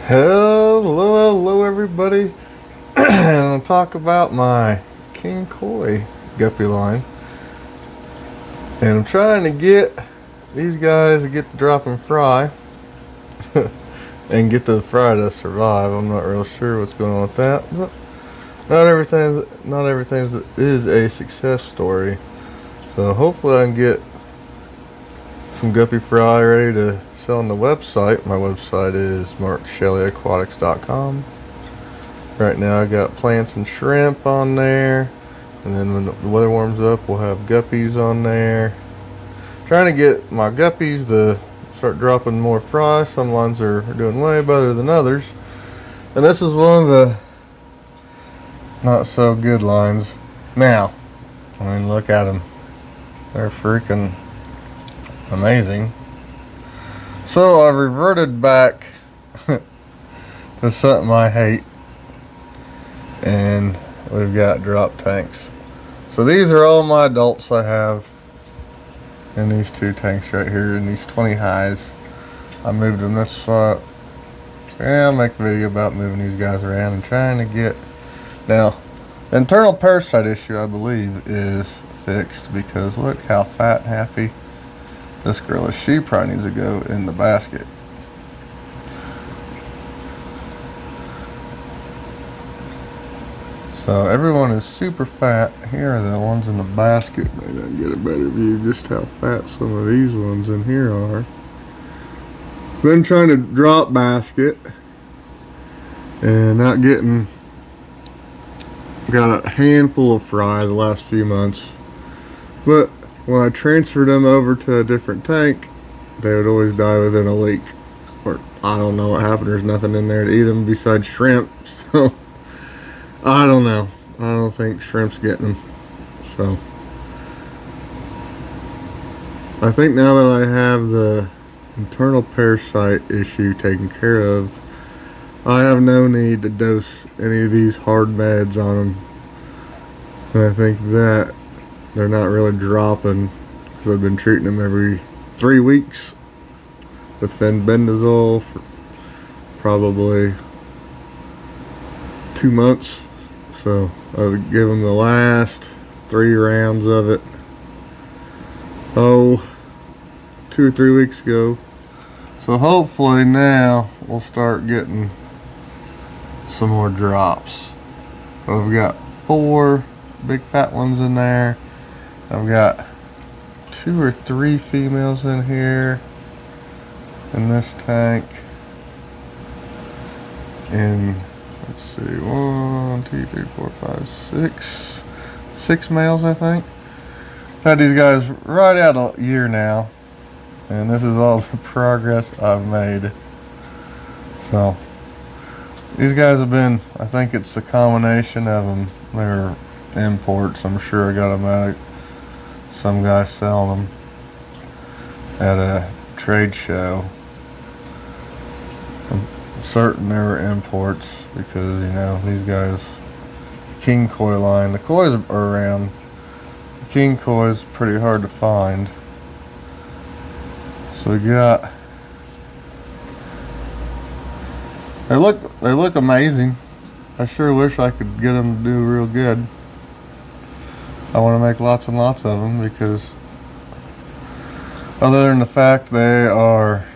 Hello everybody. I'll talk about my king koi guppy line. And I'm trying to get these guys to get the drop and fry and get the fry to survive. I'm not real sure what's going on with that, but not everything is a success story. So hopefully I can get some guppy fry ready to sell on the website. My website is markshellyaquatics.com. Right now I got plants and shrimp on there, and then when the weather warms up we'll have guppies on there. Trying to get my guppies to start dropping more fry. Some lines are doing way better than others, and this is one of the not so good lines. Now, I mean, look at them. They're freaking amazing. So I reverted back to something I hate, and we've got drop tanks. So these are all my adults I have in these two tanks right here, in these 20 highs. I moved them. That's why I'll make a video about moving these guys around and trying to get. Now, the internal parasite issue I believe is fixed, because look how fat and happy this girl is. She probably needs to go in the basket. So everyone is super fat. Here are the ones in the basket. Maybe I can get a better view just how fat some of these ones in here are. Been trying to drop basket and not getting. Got a handful of fry the last few months, but when I transferred them over to a different tank, they would always die within a week. Or I don't know what happened. There's nothing in there to eat them besides shrimp. So I don't know. I don't think shrimp's getting them. So I think now that I have the internal parasite issue taken care of, I have no need to dose any of these hard meds on them. And I think that they're not really dropping, because I've been treating them every 3 weeks with fenbendazole for probably 2 months. So I would give them the last 3 rounds of it, 2 or 3 weeks ago. So hopefully now we'll start getting some more drops. But I've got 4 big fat ones in there. I've got 2 or 3 females in here in this tank, and let's see, 1, 2, 3, 4, 5, 6 males, I think. Had these guys right out a year now, and this is all the progress I've made. So these guys have been, I think it's a combination of them. They're imports. I'm sure I got them at some guy selling them at a trade show. I'm certain they were imports, because you know these guys, king koi line, the kois are around. The king koi is pretty hard to find. So we got, they look amazing. I sure wish I could get them to do real good. I want to make lots and lots of them, because other than the fact they are,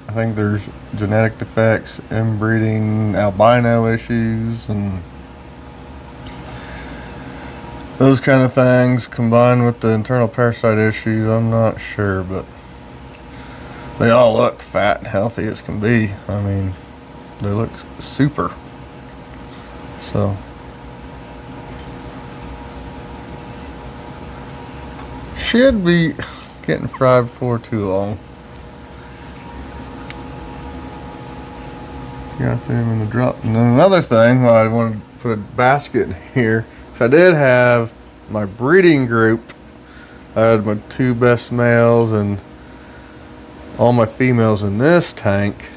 I think there's genetic defects, inbreeding, albino issues, and those kind of things combined with the internal parasite issues, I'm not sure, but they all look fat and healthy as can be. I mean, they look super. So should be getting fried before too long. Got them in the drop. And then another thing, I wanted to put a basket in here. So I did have my breeding group. I had my 2 best males and all my females in this tank,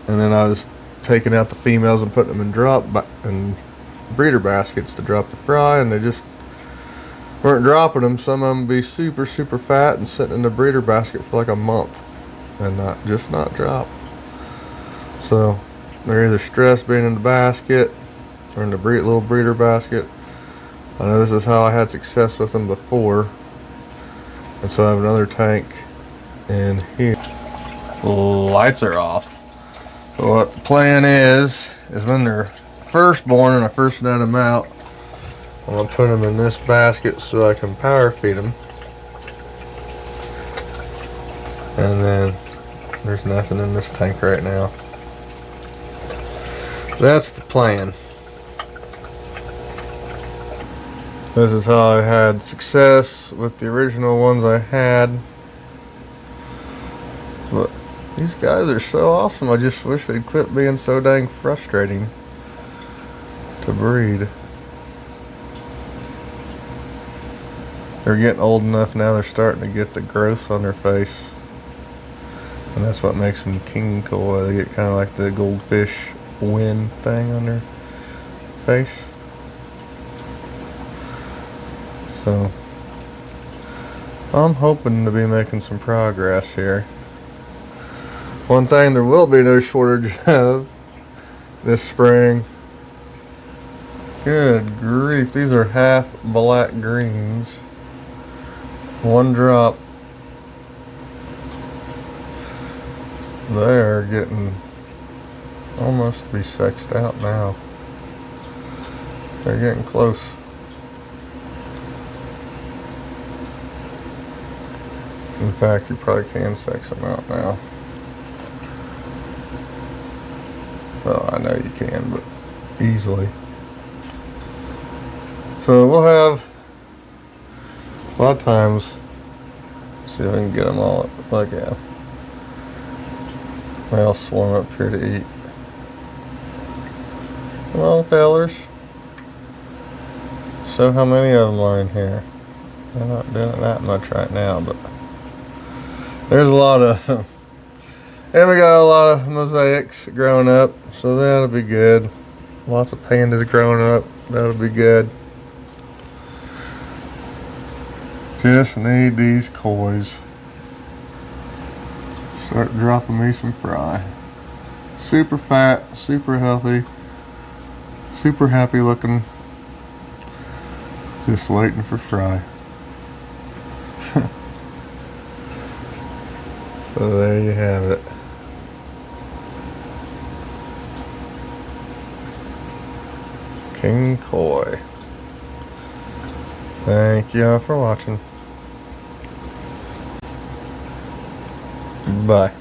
and then I was taking out the females and putting them in and breeder baskets to drop the fry, and they just weren't dropping them. Some of them be super fat and sitting in the breeder basket for like a month and not drop. So They're either stressed being in the basket or in the little breeder basket. I know this is how I had success with them before. And so I have another tank in here. Lights are off. So what the plan is when they're first born and I first net them out, I'm gonna put them in this basket so I can power feed them. And then there's nothing in this tank right now. That's the plan. This is how I had success with the original ones I had. But these guys are so awesome. I just wish they'd quit being so dang frustrating to breed. They're getting old enough now, they're starting to get the growth on their face. And that's what makes them king koi. They get kind of like the goldfish wing thing on their face. So I'm hoping to be making some progress here. One thing there will be no shortage of this spring. Good grief, these are half black greens. One drop. They're getting almost to be sexed out now. They're getting close. In fact, you probably can sex them out now. Well, I know you can, but easily. So we'll have a lot of times. Let's see if I can get them all. Look at them. They all swarm up here to eat. Come on, fellers. Show how many of them are in here. They're not doing it that much right now, but there's a lot of them. And we got a lot of mosaics growing up, so that'll be good. Lots of pandas growing up, that'll be good. Just need these kois. Start dropping me some fry. Super fat, super healthy, super happy looking. Just waiting for fry. So there you have it. King koi. Thank y'all for watching. Bye.